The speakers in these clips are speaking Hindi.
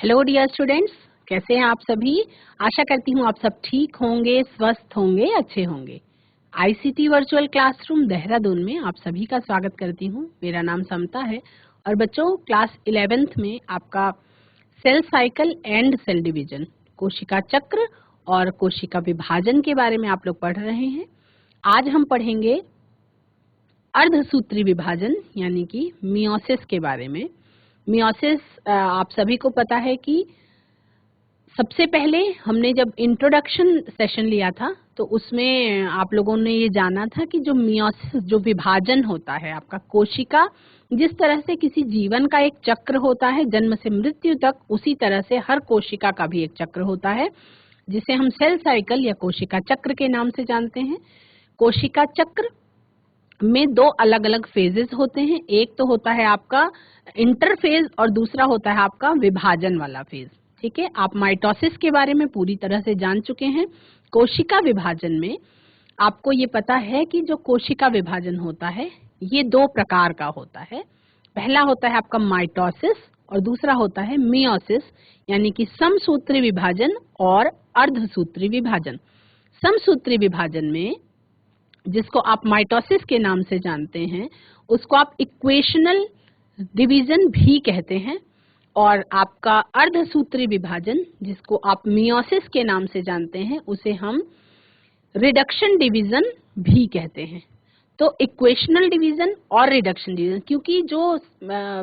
हेलो डियर स्टूडेंट्स, कैसे हैं आप सभी। आशा करती हूँ आप सब ठीक होंगे, स्वस्थ होंगे, अच्छे होंगे। आईसीटी वर्चुअल क्लासरूम देहरादून में आप सभी का स्वागत करती हूँ। मेरा नाम समता है और बच्चों क्लास 11th में आपका cell cycle and cell division, कोशिका चक्र और कोशिका विभाजन के बारे में आप लोग पढ़ रहे हैं। आज हम पढ़ेंगे अर्धसूत्री विभाजन यानी कि मियोसिस के बारे में। मियोसिस आप सभी को पता है कि सबसे पहले हमने जब इंट्रोडक्शन सेशन लिया था तो उसमें आप लोगों ने ये जाना था कि जो मियोसिस जो विभाजन होता है आपका कोशिका, जिस तरह से किसी जीवन का एक चक्र होता है जन्म से मृत्यु तक, उसी तरह से हर कोशिका का भी एक चक्र होता है जिसे हम सेल साइकिल या कोशिका चक्र के नाम से जानते हैं। कोशिका चक्र में दो अलग अलग फेजेस होते हैं। एक तो होता है आपका इंटरफेज और दूसरा होता है आपका विभाजन वाला फेज। ठीक है, आप माइटोसिस के बारे में पूरी तरह से जान चुके हैं। कोशिका विभाजन में आपको ये पता है कि जो कोशिका विभाजन होता है ये दो प्रकार का होता है। पहला होता है आपका माइटोसिस और दूसरा होता है मियोसिस, यानी कि समसूत्री विभाजन और अर्धसूत्री विभाजन। समसूत्री विभाजन में, जिसको आप माइटोसिस के नाम से जानते हैं, उसको आप इक्वेशनल डिवीजन भी कहते हैं, और आपका अर्धसूत्री विभाजन जिसको आप मियोसिस के नाम से जानते हैं उसे हम रिडक्शन डिवीजन भी कहते हैं। तो इक्वेशनल डिवीजन और रिडक्शन डिवीजन, क्योंकि जो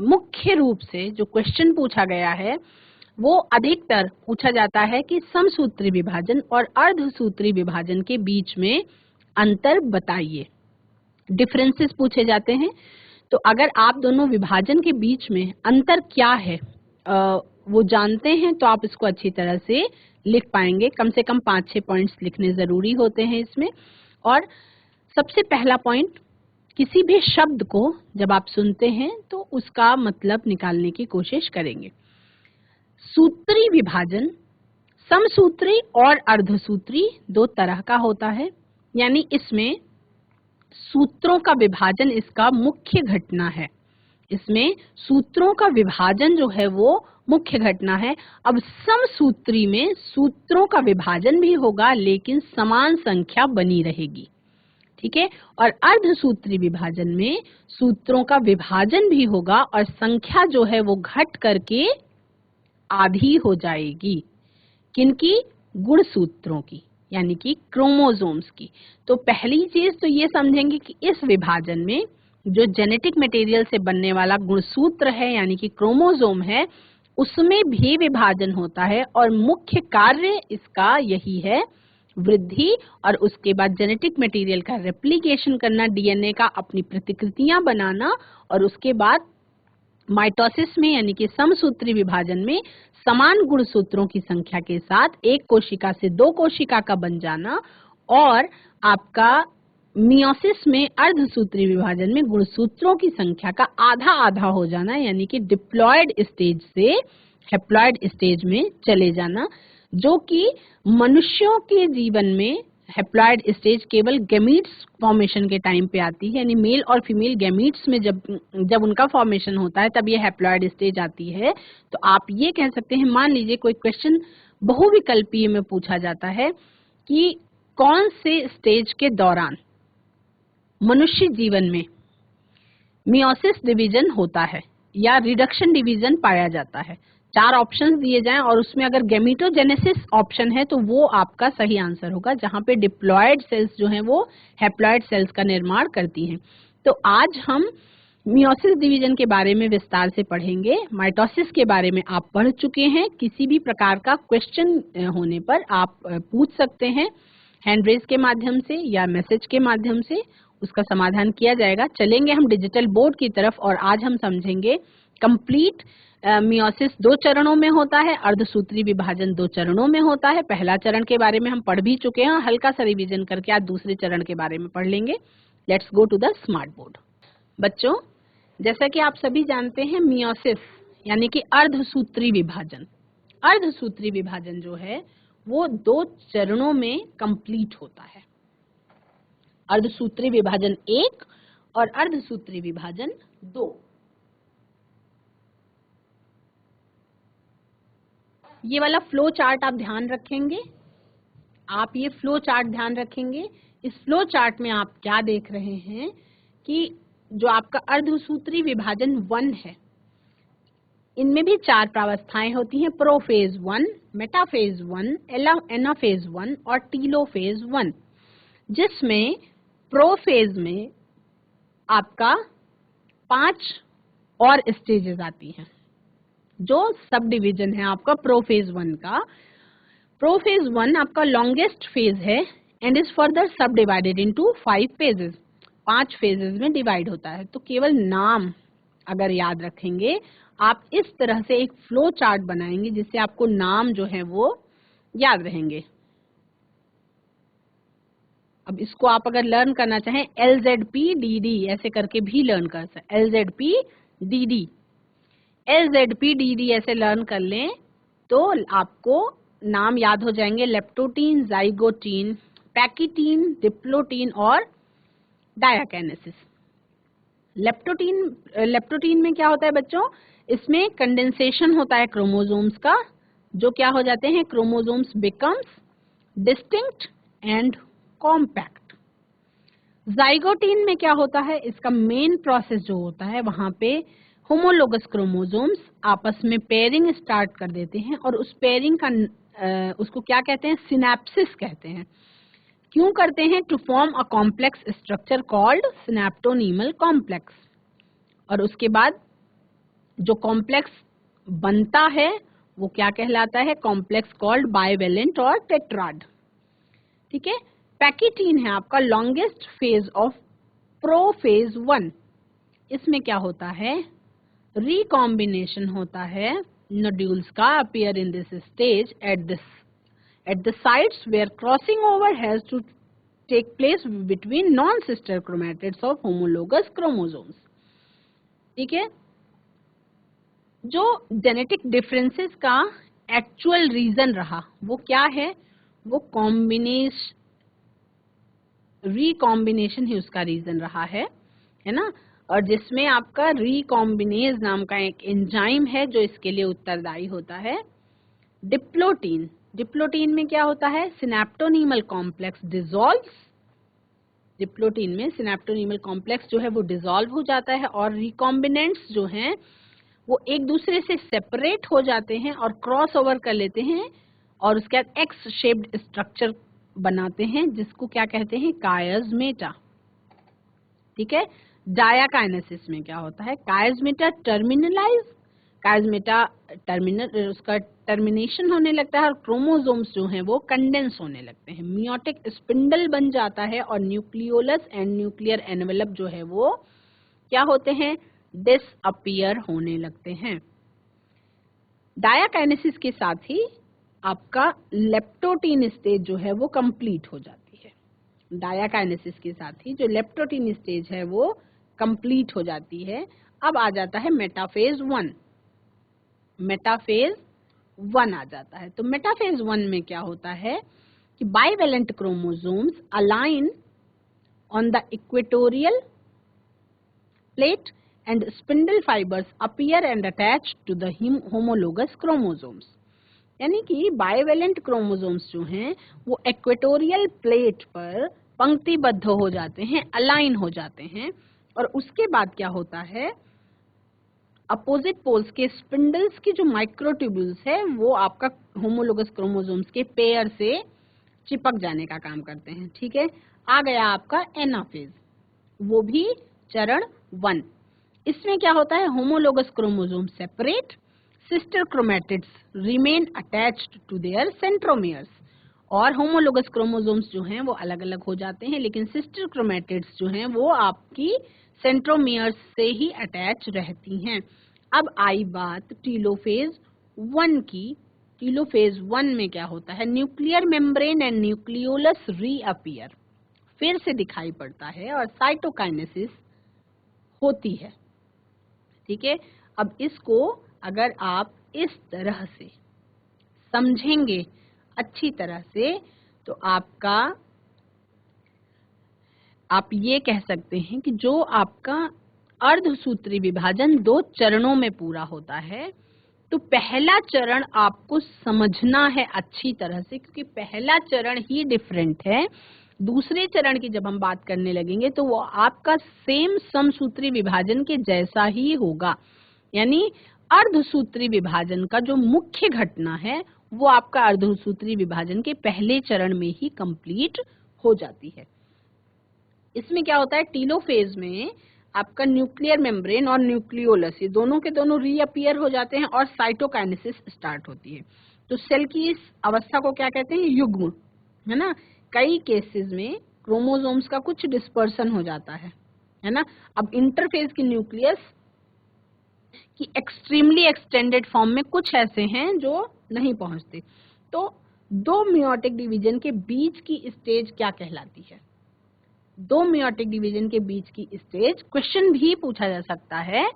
मुख्य रूप से जो क्वेश्चन पूछा गया है वो अधिकतर पूछा जाता है कि समसूत्री विभाजन और अर्धसूत्री विभाजन के बीच में अंतर बताइए, डिफरेंसेस पूछे जाते हैं। तो अगर आप दोनों विभाजन के बीच में अंतर क्या है वो जानते हैं तो आप इसको अच्छी तरह से लिख पाएंगे। कम से कम 5-6 पॉइंट्स लिखने जरूरी होते हैं इसमें। और सबसे पहला पॉइंट, किसी भी शब्द को जब आप सुनते हैं तो उसका मतलब निकालने की कोशिश करेंगे। सूत्री विभाजन समसूत्री और अर्धसूत्री दो तरह का होता है, यानी इसमें सूत्रों का विभाजन इसका मुख्य घटना है। इसमें सूत्रों का विभाजन जो है वो मुख्य घटना है। अब समसूत्री में सूत्रों का विभाजन भी होगा लेकिन समान संख्या बनी रहेगी। ठीक है, और अर्धसूत्री विभाजन में सूत्रों का विभाजन भी होगा और संख्या जो है वो घट करके आधी हो जाएगी। किनकी? गुणसूत्रों की, यानी कि क्रोमोसोम्स की। तो पहली चीज तो ये समझेंगे कि इस विभाजन में जो जेनेटिक मटेरियल से बनने वाला गुणसूत्र है यानी कि क्रोमोसोम है, उसमें भी विभाजन होता है और मुख्य कार्य इसका यही है, वृद्धि, और उसके बाद जेनेटिक मटेरियल का रेप्लिकेशन करना, डीएनए का अपनी प्रतिकृतियां बनाना, और उसके बाद माइटोसिस में यानी कि समसूत्री विभाजन में समान गुणसूत्रों की संख्या के साथ एक कोशिका से दो कोशिका का बन जाना, और आपका मियोसिस में अर्धसूत्री विभाजन में गुणसूत्रों की संख्या का आधा आधा हो जाना, यानी कि डिप्लॉयड स्टेज से हैप्लॉयड स्टेज में चले जाना, जो कि मनुष्यों के जीवन में हैप्लॉयड स्टेज केवल गैमीट्स फॉर्मेशन के टाइम पे आती है, यानी मेल और फीमेल गैमीट्स में जब उनका फॉर्मेशन होता है तब ये हैप्लॉयड स्टेज आती है। तो आप ये कह सकते हैं, मान लीजिए कोई क्वेश्चन बहुविकल्पीय में पूछा जाता है कि कौन से स्टेज के दौरान मनुष्य जीवन में मियोसिस डिवीजन होता है या रिडक्शन डिवीजन पाया जाता है। 4 ऑप्शंस दिए जाएं और उसमें अगर गैमेटोजेनेसिस ऑप्शन है तो वो आपका सही आंसर होगा, जहां पे डिप्लॉयड सेल्स जो हैं वो हैप्लॉयड सेल्स का निर्माण करती हैं। तो आज हम मियोसिस डिवीजन के बारे में विस्तार से पढ़ेंगे। माइटोसिस के बारे में आप पढ़ चुके हैं। किसी भी प्रकार का क्वेश्चन होने पर आप पूछ सकते हैं हैंड रेज के माध्यम से या मैसेज के माध्यम से, उसका समाधान किया जाएगा। चलेंगे हम डिजिटल बोर्ड की तरफ और आज हम समझेंगे कंप्लीट मियोसिस 2 चरणों में होता है, अर्धसूत्री विभाजन 2 चरणों में होता है। पहला चरण के बारे में हम पढ़ भी चुके हैं, हल्का सा रिवीजन करके आज दूसरे चरण के बारे में पढ़ लेंगे। Let's go to the smart board. बच्चों, जैसा कि आप सभी जानते हैं, मियोसिस यानी कि अर्धसूत्री विभाजन, अर्धसूत्री विभाजन जो है वो 2 चरणों में कंप्लीट होता है। अर्धसूत्री विभाजन 1 और अर्धसूत्री विभाजन 2। ये वाला फ्लो चार्ट आप ध्यान रखेंगे, आप ये फ्लो चार्ट ध्यान रखेंगे। इस फ्लो चार्ट में आप क्या देख रहे हैं कि जो आपका अर्धसूत्री विभाजन 1 है, इनमें भी 4 प्रावस्थाएं होती हैं, प्रोफेज 1, मेटाफेज 1, एनाफेज 1 और टीलोफेज 1, जिसमें प्रोफेज में आपका 5 और स्टेजेस आती हैं। जो सब डिवीजन है आपका प्रोफेज 1 का, प्रोफेज 1 आपका लॉन्गेस्ट फेज है एंड इज फर्दर सब डिवाइडेड इनटू 5 फेजेस, 5 फेजेस में डिवाइड होता है। तो केवल नाम अगर याद रखेंगे, आप इस तरह से एक फ्लो चार्ट बनाएंगे जिससे आपको नाम जो है वो याद रहेंगे। अब इसको आप अगर लर्न करना चाहें LZPDD ऐसे करके भी लर्न कर सकते, LZPDD ऐसे लर्न कर लें तो आपको नाम याद हो जाएंगे, लेप्टोटीन, जाइगोटीन, पैकिटीन, डिप्लोटीन और डायाकाइनेसिस। लेप्टोटीन में क्या होता है बच्चों, इसमें कंडेंसेशन होता है क्रोमोसोम्स का, जो क्या हो जाते हैं, chromosomes becomes distinct and compact. Zygotene में क्या होता है, इसका मेन प्रोसेस जो होता है, वहां पे होमोलोगस क्रोमोसोम्स आपस में पेयरिंग स्टार्ट कर देते हैं और उस पेयरिंग का उसको क्या कहते हैं, सिनेप्सिस कहते हैं। क्यों करते हैं, to form a complex structure called synaptonemal complex. और उसके बाद जो कॉम्प्लेक्स बनता है वो क्या कहलाता है, कॉम्प्लेक्स कॉल्ड बाइवेलेंट और टेट्राड। ठीक है, पैकिटीन है आपका लॉन्गेस्ट फेज ऑफ प्रोफेज 1। इसमें क्या होता है, रिकॉम्बिनेशन होता है नोड्यूल्स का appear in this stage at the sites where crossing over has to take place between non-sister chromatids of homologous chromosomes। ठीक है, जो जेनेटिक डिफरेंसेस का एक्चुअल रीजन रहा वो क्या है, वो रिकॉम्बिनेशन ही उसका रीजन रहा है ना। और जिसमें आपका रिकॉम्बिनेज नाम का एक एंजाइम है जो इसके लिए उत्तरदायी होता है। डिप्लोटीन में क्या होता है, सिनेप्टोनीमल कॉम्प्लेक्स डिसॉल्व्स, डिप्लोटीन में सिनेप्टोनीमल कॉम्प्लेक्स जो है वो डिसॉल्व हो जाता है और रिकॉम्बिनेंट्स जो हैं वो एक दूसरे से सेपरेट हो जाते हैं और क्रॉस ओवर कर लेते हैं और उसके बाद एक्स शेप्ड स्ट्रक्चर बनाते हैं जिसको क्या कहते हैं, कायस्मेटा। ठीक है, डायाकाइनेसिस में क्या होता है, कायस्मेटा टर्मिनल उसका टर्मिनेशन होने लगता है और क्रोमोसोम्स जो हैं वो कंडेंस होने लगते हैं, मियोटिक स्पिंडल बन जाता है और न्यूक्लियोलस एंड न्यूक्लियर एनवेलप जो है वो क्या होते हैं, डिसअपीयर होने लगते हैं। डायाकाइनेसिस के साथ ही आपका लेप्टोटीन स्टेज जो है वो कंप्लीट हो जाती है। डायाकाइनेसिस के साथ ही जो लेप्टोटीन स्टेज है वो कंप्लीट हो जाती है। अब आ जाता है मेटाफेज 1। मेटाफेज 1 आ जाता है। तो मेटाफेज 1 में क्या होता है कि bivalent chromosomes align on the equatorial plate and spindle fibers appear and attach to the homologous chromosomes। यानी कि बाइवेलेंट क्रोमोसोम्स जो हैं वो इक्वेटोरियल प्लेट पर पंक्तिबद्ध हो जाते हैं, अलाइन हो जाते हैं और उसके बाद क्या होता है, अपोजिट पोल्स के स्पिंडल्स की जो माइक्रोट्यूब्यूल्स है वो आपका होमोलोगस क्रोमोसोम्स के पेयर से चिपक जाने का काम करते हैं। ठीक है, आ गया आपका एनाफेज, वो भी चरण 1। इसमें क्या होता है, homologous chromosome separate, sister chromatids remain attached to their centromeres. और होमोलोगस क्रोमोसोम्स जो हैं वो अलग अलग हो जाते हैं लेकिन सिस्टर क्रोमैटिड्स जो हैं वो आपकी सेंट्रोमियर्स से ही अटैच रहती हैं। अब आई बात टीलोफेज 1 की। टीलोफेज 1 में क्या होता है, nuclear membrane and nucleolus reappear, फिर से दिखाई पड़ता है और साइटोकाइनेसिस होती है। ठीक है, अब इसको अगर आप इस तरह से समझेंगे अच्छी तरह से तो आप ये कह सकते हैं कि जो आपका अर्धसूत्री विभाजन 2 चरणों में पूरा होता है तो पहला चरण आपको समझना है अच्छी तरह से, क्योंकि पहला चरण ही डिफरेंट है। दूसरे चरण की जब हम बात करने लगेंगे तो वो आपका सेम समसूत्री विभाजन के जैसा ही होगा, यानी अर्धसूत्री विभाजन का जो मुख्य घटना है वो आपका अर्धसूत्री विभाजन के पहले चरण में ही कंप्लीट हो जाती है। इसमें क्या होता है, टीलोफेज में आपका न्यूक्लियर मेम्ब्रेन और न्यूक्लियोलस ये दोनों के दोनों रीअपियर हो जाते हैं और साइटोकाइनेसिस स्टार्ट होती है। तो सेल की इस अवस्था को क्या कहते हैं, युग्म, है ना। कई केसेस में क्रोमोसोम्स का कुछ डिस्पर्सन हो जाता है ना। अब इंटरफेज की न्यूक्लियस की एक्सट्रीमली एक्सटेंडेड फॉर्म में कुछ ऐसे हैं जो नहीं पहुंचते। तो दो मियोटिक डिवीजन के बीच की स्टेज क्या कहलाती है, दो मियोटिक डिवीजन के बीच की स्टेज, क्वेश्चन भी पूछा जा सकता है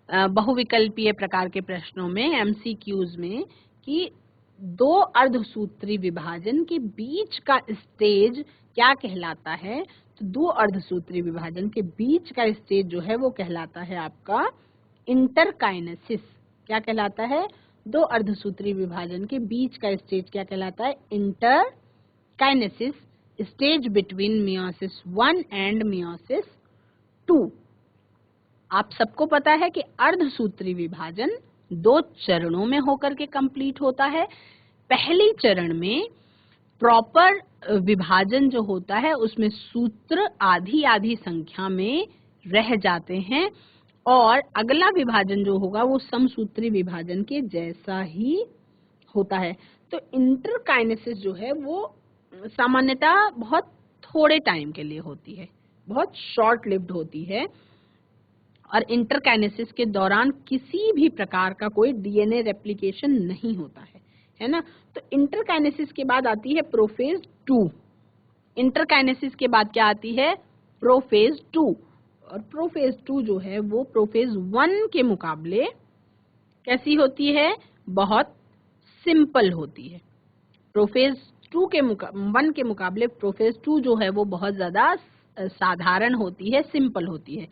बहुविकल्पीय प्रकार के प्रश्नों में, एमसीक्यूज में, कि दो अर्धसूत्री विभाजन के बीच का स्टेज क्या कहलाता है। तो दो अर्धसूत्री विभाजन के बीच का स्टेज जो है वो कहलाता है आपका इंटरकाइनेसिस। क्या कहलाता है, दो अर्धसूत्री विभाजन के बीच का स्टेज क्या कहलाता है, interkinesis, stage between meiosis 1 and meiosis 2। आप सबको पता है कि अर्धसूत्री विभाजन दो चरणों में होकर के कंप्लीट होता है। पहले चरण में प्रॉपर विभाजन जो होता है उसमें सूत्र आधी आधी संख्या में रह जाते हैं और अगला विभाजन जो होगा वो समसूत्री विभाजन के जैसा ही होता है। तो इंटरकाइनेसिस जो है वो सामान्यतः बहुत थोड़े टाइम के लिए होती है, बहुत शॉर्ट लिव्ड होती है और इंटरकाइनेसिस के दौरान किसी भी प्रकार का कोई डीएनए रेप्लिकेशन नहीं होता है ना। तो इंटरकाइनेसिस के बाद आती है प्रोफेज 2। इंटरकाइनेसिस के बाद क्या आती है, प्रोफेज 2। और प्रोफेज 2 जो है वो प्रोफेज 1 के मुकाबले कैसी होती है, बहुत सिंपल होती है। प्रोफेज 1 के मुकाबले प्रोफेज 2 जो है वो बहुत ज्यादा साधारण होती है, सिंपल होती है।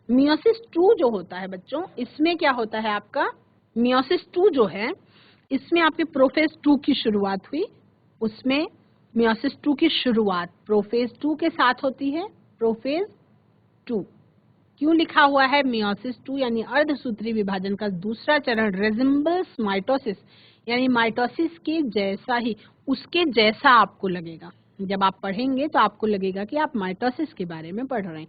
मियोसिस 2 जो होता है बच्चों, इसमें क्या होता है आपका, मियोसिस 2 जो है इसमें आपके प्रोफेज 2 की शुरुआत हुई, उसमें मियोसिस 2 की शुरुआत प्रोफेज 2 के साथ होती है। प्रोफेज 2 क्यों लिखा हुआ है मियोसिस 2, यानी अर्धसूत्री विभाजन का दूसरा चरण रिजेम्बल्स माइटोसिस, यानी माइटोसिस के जैसा ही, उसके जैसा आपको लगेगा। जब आप पढ़ेंगे तो आपको लगेगा कि आप माइटोसिस के बारे में पढ़ रहे हैं।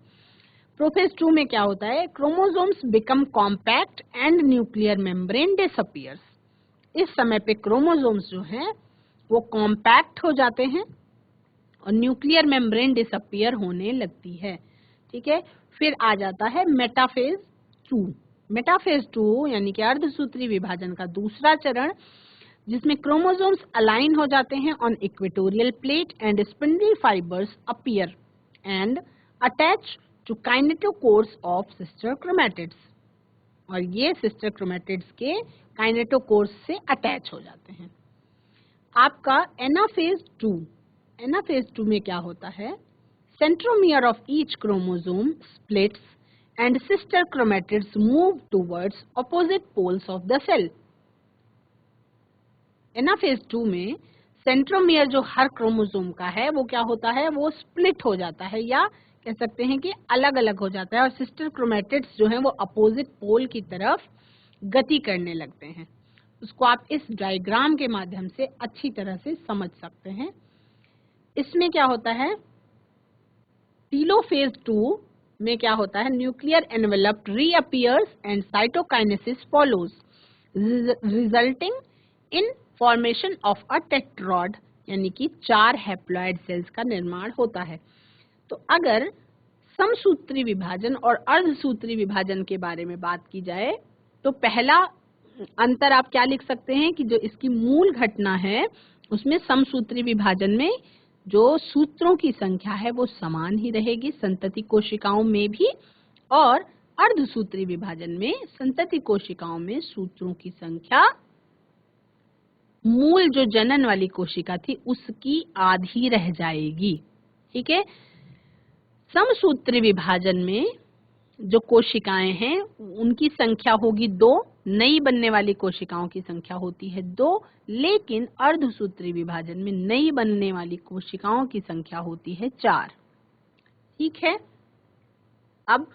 प्रोफेज 2 में क्या होता है, chromosomes become compact and nuclear membrane disappears. इस समय पे क्रोमोसोम्स जो हैं वो कॉम्पैक्ट हो जाते हैं और न्यूक्लियर मेम्ब्रेन डिसअपीयर होने लगती है। ठीक है, फिर आ जाता है मेटाफेज 2। मेटाफेज 2 यानी कि अर्धसूत्री विभाजन का दूसरा चरण, जिसमें क्रोमोसोम्स अलाइन हो जाते हैं on equatorial plate and spindle fibres appear and attach to kinetochores of sister chromatids, और ये सिस्टर क्रोमैटिड्स के काइनेटोकोर्स से अटैच हो जाते हैं। आपका एनाफेज 2, एनाफेज 2 में क्या होता है, centromere of each chromosome splits and sister chromatids move towards opposite poles of the cell. Anaphase 2 में सेंट्रोमियर जो हर क्रोमोसोम का है वो क्या होता है, वो स्प्लिट हो जाता है या कह सकते हैं कि अलग अलग हो जाता है और सिस्टर क्रोमैटिड्स जो हैं वो अपोजिट पोल की तरफ गति करने लगते हैं। उसको आप इस डायग्राम के माध्यम से अच्छी तरह से समझ सकते हैं। इसमें क्या होता है, टीलोफेज 2 में क्या होता है, nuclear envelope reappears and cytokinesis follows resulting in formation of a tetrad, यानी कि 4 हैप्लॉइड सेल्स का निर्माण होता है। तो अगर समसूत्री विभाजन और अर्धसूत्री विभाजन के बारे में बात की जाए तो पहला अंतर आप क्या लिख सकते हैं कि जो इसकी मूल घटना है उसमें समसूत्री विभाजन में जो सूत्रों की संख्या है वो समान ही रहेगी संतति कोशिकाओं में भी, और अर्धसूत्री विभाजन में संतति कोशिकाओं में सूत्रों की संख्या मूल जो जनन वाली कोशिका थी उसकी आधी रह जाएगी। ठीक है, समसूत्री विभाजन में जो कोशिकाएं हैं उनकी संख्या होगी 2, नई बनने वाली कोशिकाओं की संख्या होती है 2, लेकिन अर्धसूत्री विभाजन में नई बनने वाली कोशिकाओं की संख्या होती है 4। ठीक है। अब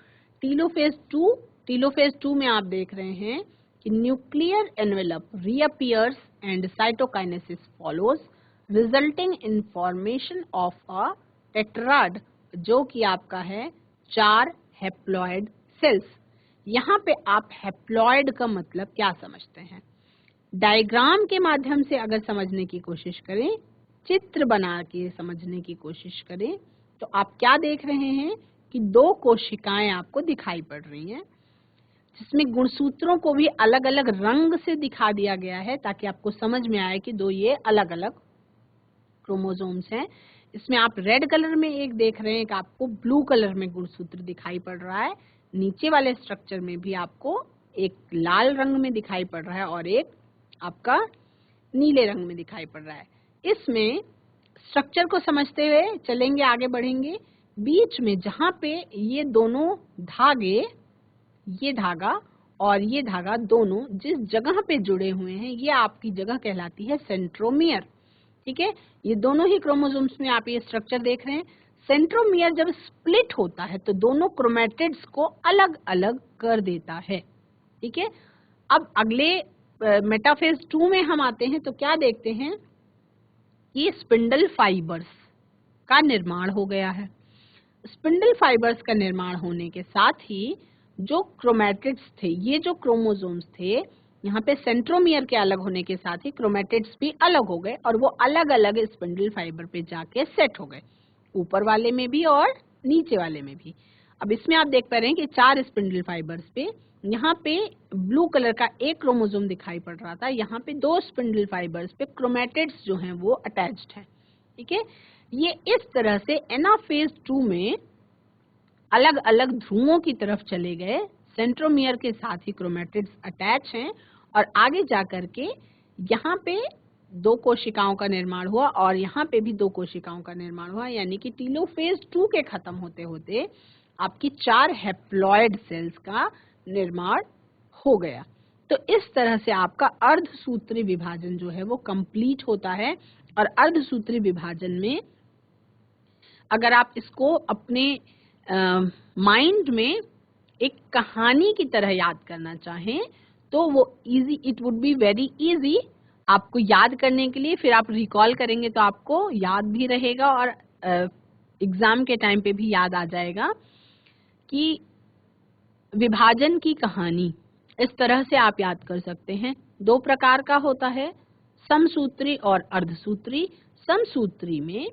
टीलोफेज 2 में आप देख रहे हैं कि nuclear envelope reappears and cytokinesis follows resulting in formation of a tetrad, जो कि आपका है 4 हैप्लॉइड सेल्स। यहाँ पे आप हैप्लॉइड का मतलब क्या समझते हैं? डायग्राम के माध्यम से अगर समझने की कोशिश करें, चित्र बना के समझने की कोशिश करें, तो आप क्या देख रहे हैं कि 2 कोशिकाएं आपको दिखाई पड़ रही हैं, जिसमें गुणसूत्रों को भी अलग अलग रंग से दिखा दिया गया है ताकि आपको समझ में आए कि 2 ये अलग अलग क्रोमोसोम्स हैं। इसमें आप रेड कलर में एक देख रहे हैं कि आपको ब्लू कलर में गुणसूत्र दिखाई पड़ रहा है। नीचे वाले स्ट्रक्चर में भी आपको एक लाल रंग में दिखाई पड़ रहा है और एक आपका नीले रंग में दिखाई पड़ रहा है। इसमें स्ट्रक्चर को समझते हुए चलेंगे, आगे बढ़ेंगे। बीच में जहां पे ये दोनों धागे, ये धागा और ये धागा दोनों जिस जगह पे जुड़े हुए हैं, ये आपकी जगह कहलाती है सेंट्रोमियर। ठीक है, ये दोनों ही क्रोमोसोम्स में आप ये स्ट्रक्चर देख रहे हैं। सेंट्रोमियर जब स्प्लिट होता है तो दोनों क्रोमैटिड्स को अलग अलग कर देता है। ठीक है, अब अगले मेटाफेज 2 में हम आते हैं तो क्या देखते हैं कि स्पिंडल फाइबर्स का निर्माण हो गया है। स्पिंडल फाइबर्स का निर्माण होने के साथ ही जो क्रोमैटिड्स थे, ये जो क्रोमोसोम्स थे, यहाँ पे सेंट्रोमियर के अलग होने के साथ ही क्रोमैटिड्स भी अलग हो गए और वो अलग अलग स्पिंडल फाइबर पे जाके सेट हो गए, ऊपर वाले में भी और नीचे वाले में भी। अब इसमें आप देख पा रहे हैं कि 4 स्पिंडल फाइबर्स पे, यहाँ पे ब्लू कलर का एक क्रोमोसोम दिखाई पड़ रहा था, यहाँ पे 2 स्पिंडल फाइबर्स पे क्रोमैटिड्स जो हैं वो अटैच्ड हैं। ठीक है, ये इस तरह से एनाफेज 2 में अलग अलग ध्रुवों की तरफ चले गए। सेंट्रोमियर के साथ ही क्रोमैटिड्स अटैच हैं और आगे जाकर के यहाँ पे 2 कोशिकाओं का निर्माण हुआ और यहाँ पे भी 2 कोशिकाओं का निर्माण हुआ, यानी कि टीलोफेज 2 के खत्म होते होते आपकी 4 हैप्लॉइड सेल्स का निर्माण हो गया। तो इस तरह से आपका अर्धसूत्री विभाजन जो है वो कंप्लीट होता है। और अर्धसूत्री विभाजन में अगर आप इसको अपने माइंड में एक कहानी की तरह याद करना चाहें तो वो easy, it would be very easy आपको याद करने के लिए। फिर आप रिकॉल करेंगे तो आपको याद भी रहेगा और एग्जाम के टाइम पे भी याद आ जाएगा कि विभाजन की कहानी इस तरह से आप याद कर सकते हैं। 2 प्रकार का होता है, समसूत्री और अर्धसूत्री। समसूत्री में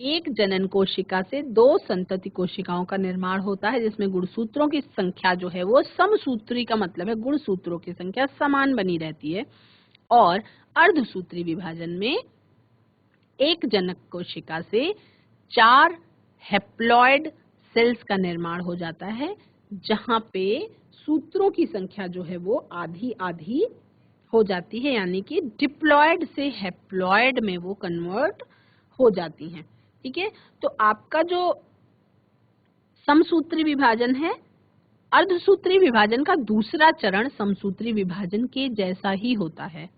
एक जनन कोशिका से 2 संतति कोशिकाओं का निर्माण होता है, जिसमें गुणसूत्रों की संख्या जो है वो समसूत्री का मतलब है गुणसूत्रों की संख्या समान बनी रहती है। और अर्धसूत्री विभाजन में एक जनक कोशिका से 4 हैप्लॉइड सेल्स का निर्माण हो जाता है, जहां पे सूत्रों की संख्या जो है वो आधी आधी हो जाती है, यानी कि डिप्लॉयड से हैप्लॉइड में वो कन्वर्ट हो जाती हैं। ठीक है, तो आपका जो समसूत्री विभाजन है, अर्धसूत्री विभाजन का दूसरा चरण समसूत्री विभाजन के जैसा ही होता है।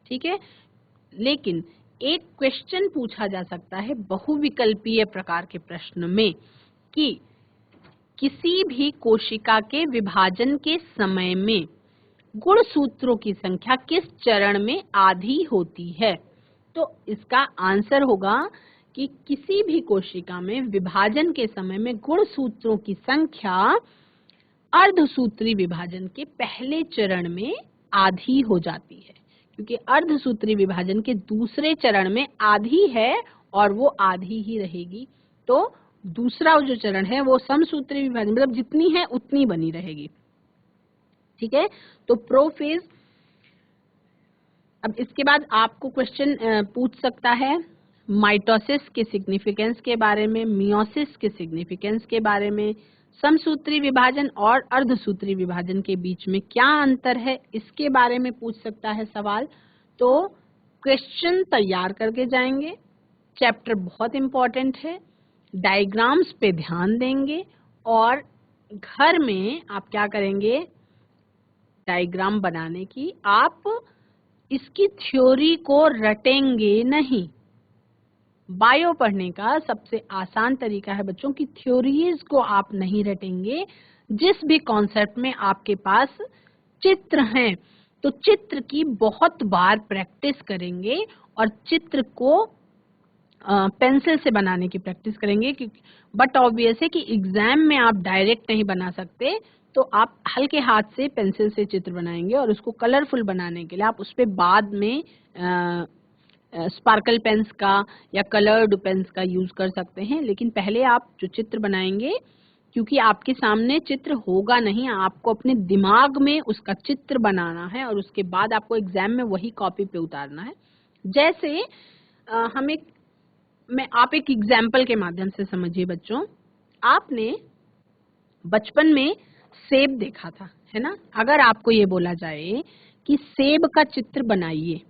ठीक है, लेकिन एक क्वेश्चन पूछा जा सकता है बहुविकल्पीय प्रकार के प्रश्न में कि किसी भी कोशिका के विभाजन के समय में गुणसूत्रों की संख्या किस चरण में आधी होती है? तो इसका आंसर होगा कि किसी भी कोशिका में विभाजन के समय में गुणसूत्रों की संख्या अर्धसूत्री विभाजन के पहले चरण में आधी हो जाती है, क्योंकि अर्धसूत्री विभाजन के दूसरे चरण में आधी है और वो आधी ही रहेगी। तो दूसरा जो चरण है वो समसूत्री विभाजन, मतलब जितनी है उतनी बनी रहेगी। ठीक है, तो प्रोफेज। अब इसके बाद आपको क्वेश्चन पूछ सकता है माइटोसिस के सिग्निफिकेंस के बारे में, मियोसिस के सिग्निफिकेंस के बारे में, समसूत्री विभाजन और अर्धसूत्री विभाजन के बीच में क्या अंतर है, इसके बारे में पूछ सकता है सवाल। तो क्वेश्चन तैयार करके जाएंगे। चैप्टर बहुत इम्पोर्टेंट है, डायग्राम्स पे ध्यान देंगे और घर में आप क्या करेंगे, डायग्राम बनाने की, आप इसकी थ्योरी को रटेंगे नहीं। बायो पढ़ने का सबसे आसान तरीका है बच्चों की थ्योरीज को आप नहीं रटेंगे। जिस भी कॉन्सेप्ट में आपके पास चित्र हैं तो चित्र की बहुत बार प्रैक्टिस करेंगे और चित्र को पेंसिल से बनाने की प्रैक्टिस करेंगे, क्योंकि बट ऑब्वियस है कि एग्जाम में आप डायरेक्ट नहीं बना सकते, तो आप हल्के हाथ से पेंसिल से चित्र बनाएंगे और उसको कलरफुल बनाने के लिए आप उस पे बाद में स्पार्कल पेन्स का या कलर्ड पेन्स का यूज कर सकते हैं। लेकिन पहले आप जो चित्र बनाएंगे, क्योंकि आपके सामने चित्र होगा नहीं, आपको अपने दिमाग में उसका चित्र बनाना है और उसके बाद आपको एग्जाम में वही कॉपी पे उतारना है। जैसे आप एक एग्जाम्पल के माध्यम से समझिए बच्चों। आपने बचपन में सेब देखा था, है ना? अगर आपको ये बोला जाए कि सेब का चित्र बनाइए,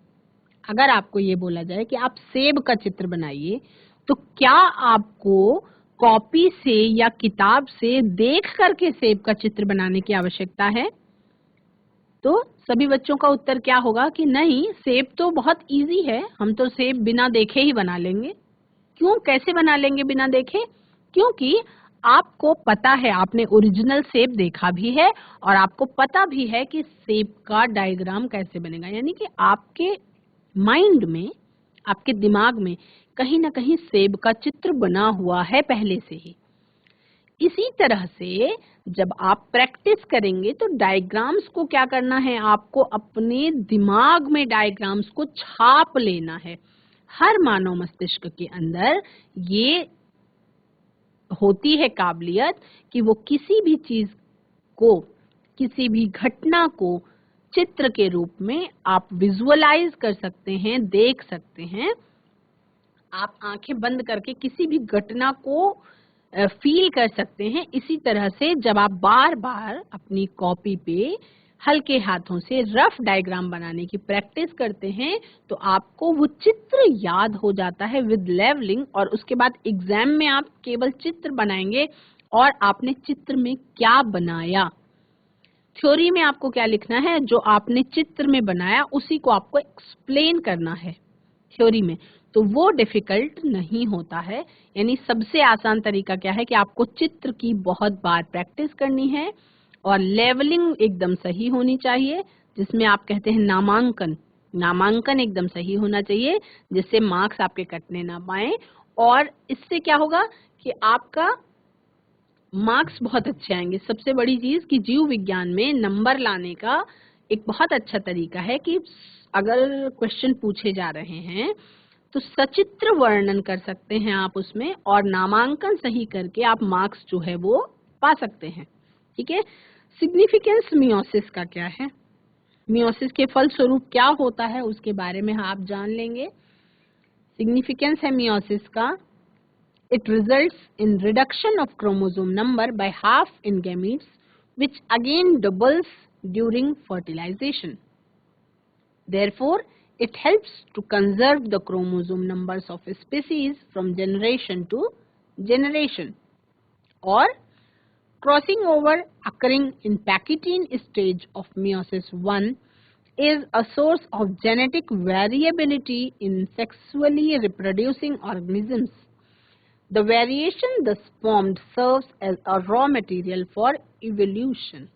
अगर आपको ये बोला जाए कि आप सेब का चित्र बनाइए, तो क्या आपको कॉपी से या किताब से देख करके सेब का चित्र बनाने की आवश्यकता है? तो सभी बच्चों का उत्तर क्या होगा कि नहीं, सेब तो बहुत इजी है, हम तो सेब बिना देखे ही बना लेंगे। क्यों, कैसे बना लेंगे बिना देखे? क्योंकि आपको पता है, आपने ओरिजिनल सेब देखा भी है और आपको पता भी है कि सेब का डायग्राम कैसे बनेगा। यानी कि आपके माइंड में, आपके दिमाग में कहीं ना कहीं सेब का चित्र बना हुआ है पहले से ही। इसी तरह से जब आप प्रैक्टिस करेंगे तो डायग्राम्स को क्या करना है, आपको अपने दिमाग में डायग्राम्स को छाप लेना है। हर मानव मस्तिष्क के अंदर ये होती है काबिलियत कि वो किसी भी चीज को, किसी भी घटना को चित्र के रूप में आप विजुअलाइज कर सकते हैं, देख सकते हैं। आप आंखें बंद करके किसी भी घटना को फील कर सकते हैं। इसी तरह से जब आप बार बार अपनी कॉपी पे हल्के हाथों से रफ डायग्राम बनाने की प्रैक्टिस करते हैं तो आपको वो चित्र याद हो जाता है विद लेवलिंग, और उसके बाद एग्जाम में आप केवल चित्र बनाएंगे और आपने चित्र में क्या बनाया। थ्योरी में आपको क्या लिखना है, जो आपने चित्र में बनाया उसी को आपको एक्सप्लेन करना है थ्योरी में, तो वो डिफिकल्ट नहीं होता है। यानी सबसे आसान तरीका क्या है कि आपको चित्र की बहुत बार प्रैक्टिस करनी है और लेवलिंग एकदम सही होनी चाहिए, जिसमें आप कहते हैं नामांकन। नामांकन एकदम सही होना चाहिए जिससे मार्क्स आपके कटने ना पाए, और इससे क्या होगा कि आपका मार्क्स बहुत अच्छे आएंगे। सबसे बड़ी चीज कि जीव विज्ञान में नंबर लाने का एक बहुत अच्छा तरीका है कि अगर क्वेश्चन पूछे जा रहे हैं तो सचित्र वर्णन कर सकते हैं आप उसमें, और नामांकन सही करके आप मार्क्स जो है वो पा सकते हैं। ठीक है। सिग्निफिकेंस मियोसिस का क्या है, मियोसिस के फलस्वरूप क्या होता है उसके बारे में आप जान लेंगे। सिग्निफिकेंस है मियोसिस का, it results in reduction of chromosome number by half in gametes, which again doubles during fertilization. Therefore, it helps to conserve the chromosome numbers of a species from generation to generation. Or crossing over occurring in Pachytene stage of meiosis 1 is a source of genetic variability in sexually reproducing organisms. The variation thus formed serves as a raw material for evolution.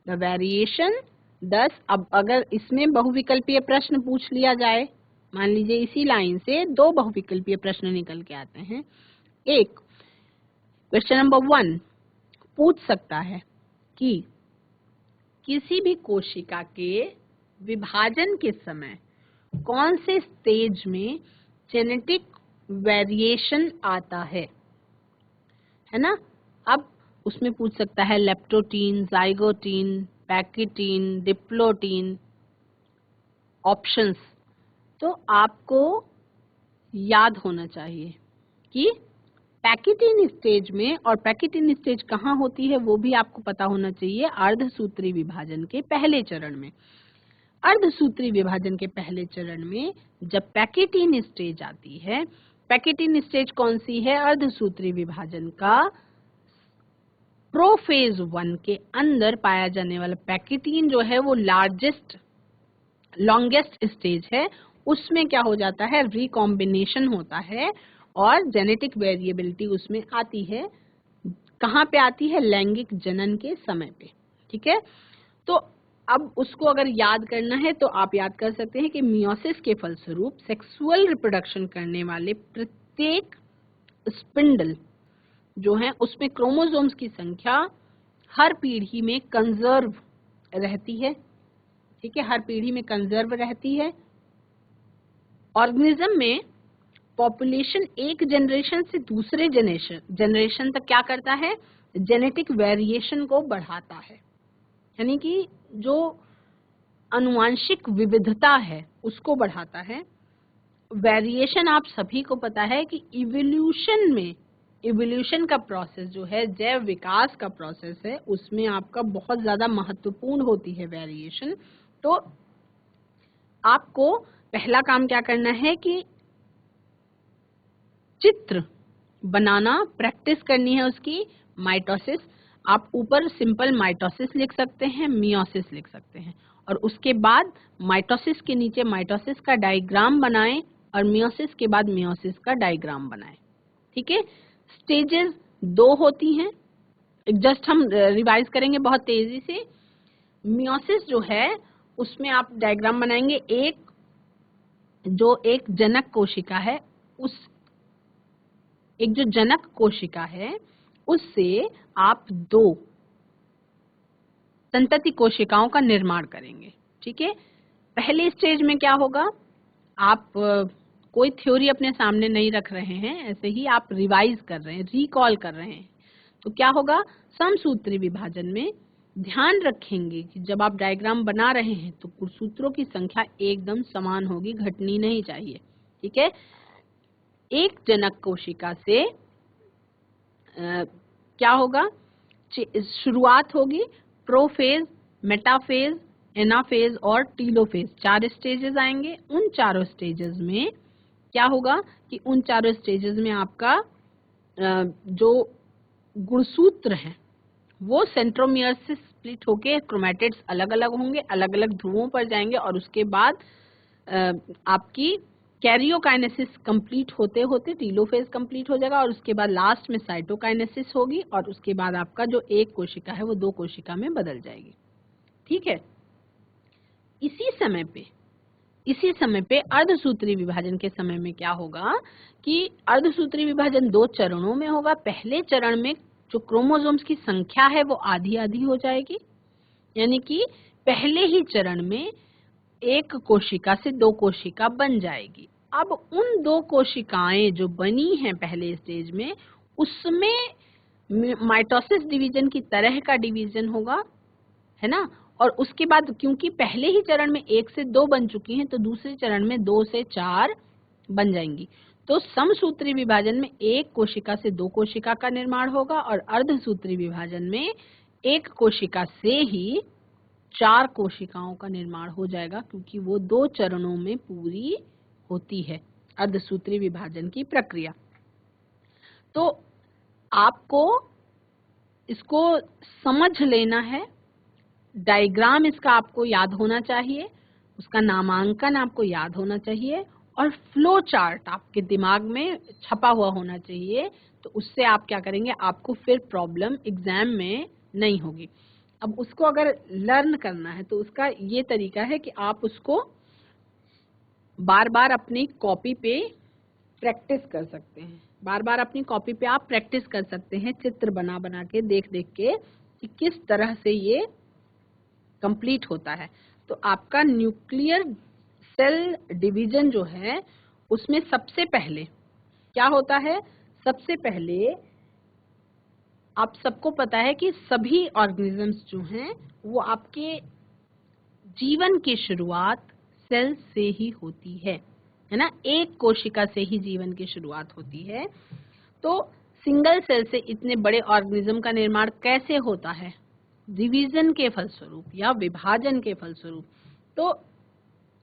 The variation thus, अब अगर इसमें बहुविकल्पीय प्रश्न पूछ लिया जाए, मान लीजिए इसी लाइन से दो बहुविकल्पीय प्रश्न निकल के आते हैं। एक क्वेश्चन नंबर 1 पूछ सकता है कि किसी भी कोशिका के विभाजन के समय कौन से स्टेज में जेनेटिक वेरिएशन आता है ना? अब उसमें पूछ सकता है लेप्टोटीन, जाइगोटीन, पैकिटीन, डिप्लोटीन ऑप्शंस। तो आपको याद होना चाहिए कि पैकिटीन स्टेज में, और पैकिटीन स्टेज कहाँ होती है वो भी आपको पता होना चाहिए, अर्धसूत्री विभाजन के पहले चरण में। अर्धसूत्री विभाजन के पहले चरण में जब पैकिटीन स्टेज आती है, पैकिटीन स्टेज कौन सी है? अर्धसूत्री विभाजन का प्रोफेज 1 के अंदर पाया जाने वाला पैकेटीन जो है वो लॉन्गेस्ट स्टेज है, उसमें क्या हो जाता है, रिकॉम्बिनेशन होता है और जेनेटिक वेरिएबिलिटी उसमें आती है। कहाँ पे आती है, लैंगिक जनन के समय पे। ठीक है, तो अब उसको अगर याद करना है तो आप याद कर सकते हैं कि मियोसिस के फलस्वरूप सेक्सुअल रिप्रोडक्शन करने वाले प्रत्येक स्पिंडल जो है उसमें क्रोमोसोम्स की संख्या हर पीढ़ी में कंजर्व रहती है। ठीक है, हर पीढ़ी में कंजर्व रहती है। ऑर्गेनिज्म में पॉपुलेशन एक जनरेशन से दूसरे जनरेशन तक क्या करता है, जेनेटिक वेरिएशन को बढ़ाता है, यानी कि जो आनुवांशिक विविधता है उसको बढ़ाता है। वेरिएशन आप सभी को पता है कि इवोल्यूशन का प्रोसेस जो है, जैव विकास का प्रोसेस है, उसमें आपका बहुत ज्यादा महत्वपूर्ण होती है वेरिएशन। तो आपको पहला काम क्या करना है कि चित्र बनाना प्रैक्टिस करनी है उसकी, माइटोसिस। आप ऊपर सिंपल माइटोसिस लिख सकते हैं, मियोसिस लिख सकते हैं, और उसके बाद माइटोसिस के नीचे माइटोसिस का डायग्राम बनाएं और मियोसिस के बाद मियोसिस का डायग्राम बनाएं। ठीक है, स्टेजेस 2 होती हैं, जस्ट हम रिवाइज करेंगे बहुत तेजी से। मियोसिस जो है उसमें आप डायग्राम बनाएंगे, एक जनक कोशिका है, एक जो जनक कोशिका है उससे आप 2 संतति कोशिकाओं का निर्माण करेंगे। ठीक है, पहले स्टेज में क्या होगा, आप कोई थ्योरी अपने सामने नहीं रख रहे हैं, ऐसे ही आप रिवाइज कर रहे हैं, रिकॉल कर रहे हैं। तो क्या होगा, समसूत्री विभाजन में ध्यान रखेंगे कि जब आप डायग्राम बना रहे हैं तो गुणसूत्रों की संख्या एकदम समान होगी, घटनी नहीं चाहिए। ठीक है, एक जनक कोशिका से क्या होगा, शुरुआत होगी, प्रोफेज, मेटाफेज, एनाफेज और टीलोफेज, 4 स्टेजेस आएंगे। उन चारों स्टेजेस में क्या होगा कि उन चारों स्टेजेस में आपका जो गुणसूत्र है वो सेंट्रोमियर से स्प्लिट होके क्रोमैटिड्स अलग अलग होंगे, अलग अलग ध्रुवों पर जाएंगे, और उसके बाद आपकी कैरियोकाइनेसिस कंप्लीट होते होते टीलोफेज कंप्लीट हो जाएगा, और उसके बाद लास्ट में साइटोकाइनेसिस होगी, और उसके बाद आपका जो एक कोशिका है वो 2 कोशिका में बदल जाएगी। ठीक है, इसी समय पे अर्धसूत्री विभाजन के समय में क्या होगा कि अर्धसूत्री विभाजन 2 चरणों में होगा। पहले चरण में जो क्रोमोसोम्स की संख्या है वो आधी आधी हो जाएगी, यानी कि पहले ही चरण में एक कोशिका से 2 कोशिका बन जाएगी। अब उन 2 कोशिकाएं जो बनी हैं पहले स्टेज में, उसमें माइटोसिस डिवीजन की तरह का डिवीजन होगा, है ना, और उसके बाद क्योंकि पहले ही चरण में 1 से 2 बन चुकी हैं तो दूसरे चरण में 2 से 4 बन जाएंगी। तो समसूत्री विभाजन में एक कोशिका से 2 कोशिका का निर्माण होगा, और अर्धसूत्री विभाजन में एक कोशिका से ही 4 कोशिकाओं का निर्माण हो जाएगा, क्योंकि वो 2 चरणों में पूरी होती है अर्धसूत्री विभाजन की प्रक्रिया। तो आपको इसको समझ लेना है, डायग्राम इसका आपको याद होना चाहिए, उसका नामांकन आपको याद होना चाहिए, और फ्लो चार्ट आपके दिमाग में छपा हुआ होना चाहिए। तो उससे आप क्या करेंगे, आपको फिर प्रॉब्लम एग्जाम में नहीं होगी। अब उसको अगर लर्न करना है तो उसका ये तरीका है कि आप उसको बार बार अपनी कॉपी पे प्रैक्टिस कर सकते हैं, बार बार अपनी कॉपी पे आप प्रैक्टिस कर सकते हैं, चित्र बना बना के, देख देख के कि किस तरह से ये कंप्लीट होता है। तो आपका न्यूक्लियर सेल डिवीजन जो है उसमें सबसे पहले क्या होता है, सबसे पहले आप सबको पता है कि सभी ऑर्गेनिजम्स जो हैं वो आपके जीवन की शुरुआत सेल से ही होती है ना, एक कोशिका से ही जीवन की शुरुआत होती है। तो सिंगल सेल से इतने बड़े ऑर्गेनिज्म का निर्माण कैसे होता है, डिवीजन के फलस्वरूप या विभाजन के फलस्वरूप। तो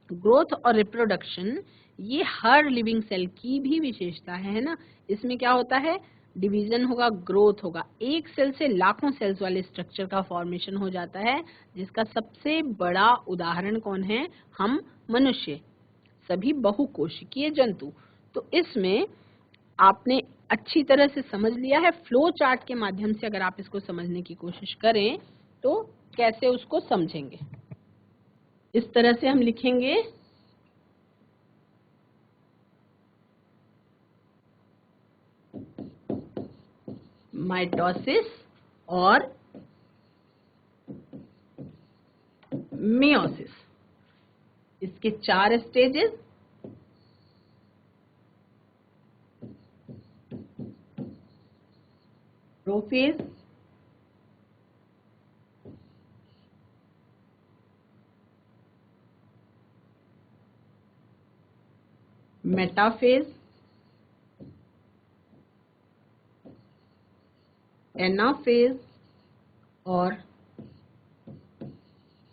ग्रोथ और रिप्रोडक्शन ये हर लिविंग सेल की भी विशेषता है ना। इसमें क्या होता है, डिवीजन होगा, ग्रोथ होगा। एक सेल से लाखों सेल्स वाले स्ट्रक्चर का फॉर्मेशन हो जाता है, जिसका सबसे बड़ा उदाहरण कौन है? हम मनुष्य, सभी बहुकोशिकीय जंतु। तो इसमें आपने अच्छी तरह से समझ लिया है। फ्लो चार्ट के माध्यम से अगर आप इसको समझने की कोशिश करें तो कैसे उसको समझेंगे? इस तरह से हम लिखेंगे, माइटोसिस और मियोसिस, इसके 4 स्टेजेस। प्रोफेज, मेटाफेज, एनाफेज और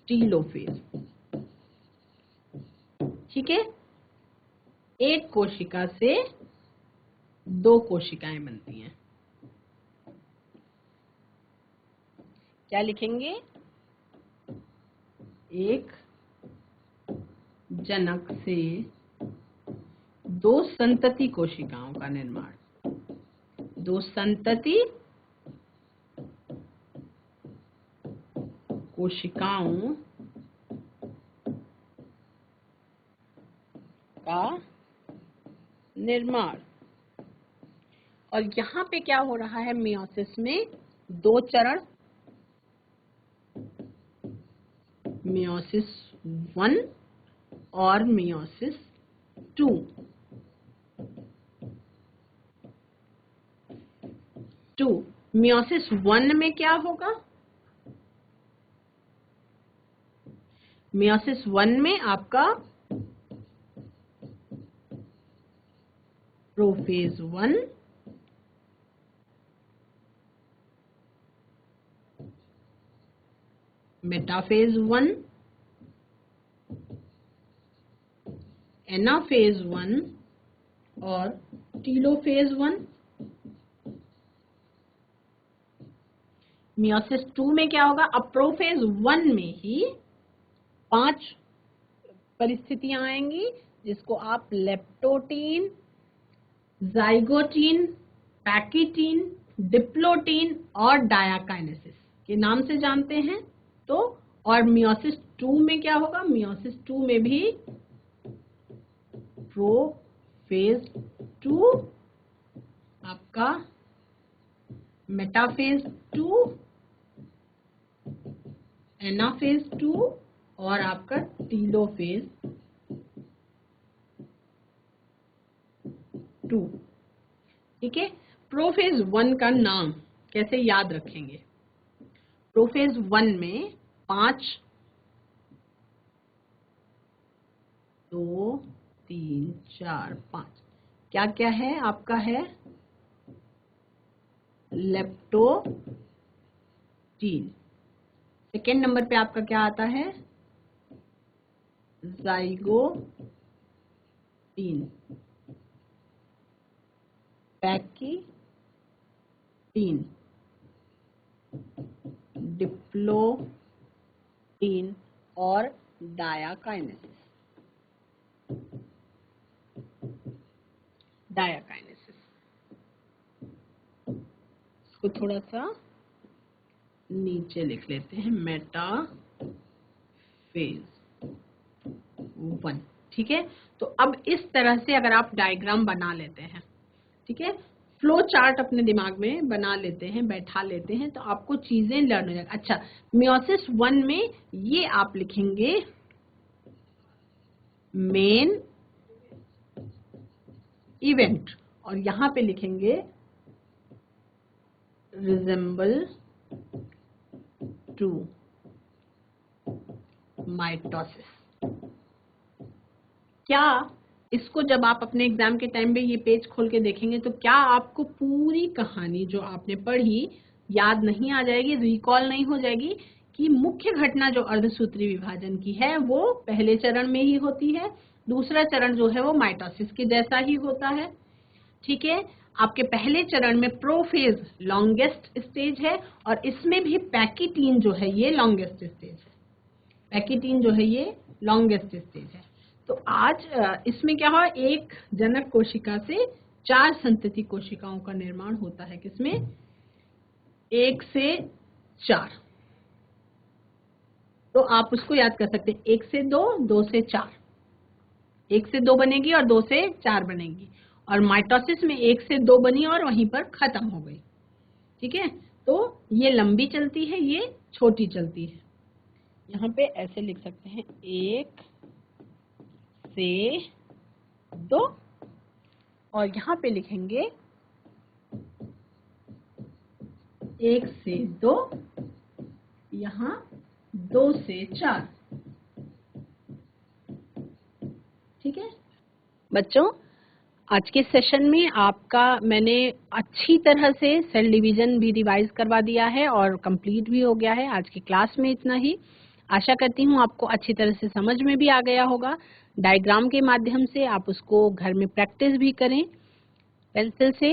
टीलोफेज। ठीक है, एक कोशिका से 2 कोशिकाएं बनती हैं। क्या लिखेंगे? एक जनक से 2 संतति कोशिकाओं का निर्माण। 2 संतति कोशिकाओं का निर्माण। और यहाँ पे क्या हो रहा है? मियोसिस में 2 चरण, मियोसिस 1 और मियोसिस 2। मियोसिस 1 में क्या होगा? मियोसिस 1 में आपका प्रोफेज 1, मेटाफेज 1, एनाफेज 1 और टीलोफेज 1। मियोसिस 2 में क्या होगा? अब प्रोफेज 1 में ही 5 परिस्थितियां आएंगी, जिसको आप लेप्टोटीन, जाइगोटीन, पैकिटीन, डिप्लोटीन और डायाकाइनेसिस के नाम से जानते हैं। तो और मियोसिस 2 में क्या होगा? मियोसिस 2 में भी प्रोफेज 2, आपका मेटाफेज 2, एनाफेज 2 और आपका टीलोफेज 2। ठीक है, प्रोफेज 1 का नाम कैसे याद रखेंगे? प्रोफेज 1 में 5, 2, 3, 4, 5 क्या क्या है? आपका है लेप्टोटीन। सेकेंड नंबर पे आपका क्या आता है? जाइगोटीन, पैकिटीन, डिप्लोटीन और डायाकाइनेसिस। इसको थोड़ा सा नीचे लिख लेते हैं, मेटाफेज 1। ठीक है, तो अब इस तरह से अगर आप डायग्राम बना लेते हैं, ठीक है, फ्लो चार्ट अपने दिमाग में बना लेते हैं, बैठा लेते हैं, तो आपको चीजें लर्न हो जाएगी। अच्छा, मियोसिस 1 में ये आप लिखेंगे मेन इवेंट और यहां पे लिखेंगे रिजेंबल टू माइटोसिस। क्या इसको जब आप अपने एग्जाम के टाइम पे ये पेज खोल के देखेंगे तो क्या आपको पूरी कहानी जो आपने पढ़ी याद नहीं आ जाएगी, रिकॉल नहीं हो जाएगी कि मुख्य घटना जो अर्धसूत्री विभाजन की है वो पहले चरण में ही होती है, दूसरा चरण जो है वो माइटोसिस के जैसा ही होता है। ठीक है, आपके पहले चरण में प्रोफेज लॉन्गेस्ट स्टेज है और इसमें भी पैकिटीन जो है ये लॉन्गेस्ट स्टेज है। पैकिटीन जो है ये लॉन्गेस्ट स्टेज है। तो आज इसमें क्या हुआ, एक जनक कोशिका से 4 संतति कोशिकाओं का निर्माण होता है। किसमें? 1 से 4। तो आप उसको याद कर सकते हैं, 1 से 2, 2 से 4, 1 से 2 बनेगी और 2 से 4 बनेगी। और माइटोसिस में 1 से 2 बनी और वहीं पर खत्म हो गई। ठीक है, तो ये लंबी चलती है, ये छोटी चलती है। यहाँ पे ऐसे लिख सकते हैं, 1 से 2 और यहाँ पे लिखेंगे 1 से 2, यहाँ 2 से 4। ठीक है बच्चों, आज के सेशन में आपका मैंने अच्छी तरह से सेल डिवीजन भी रिवाइज करवा दिया है और कंप्लीट भी हो गया है। आज की क्लास में इतना ही। आशा करती हूँ आपको अच्छी तरह से समझ में भी आ गया होगा। डायग्राम के माध्यम से आप उसको घर में प्रैक्टिस भी करें। पेंसिल से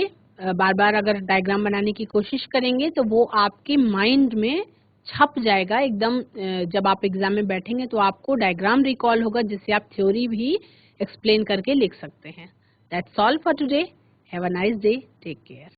बार बार अगर डायग्राम बनाने की कोशिश करेंगे तो वो आपके माइंड में छप जाएगा एकदम। जब आप एग्जाम में बैठेंगे तो आपको डायग्राम रिकॉल होगा, जिससे आप थ्योरी भी एक्सप्लेन करके लिख सकते हैं। That's all for today. Have a nice day. Take care.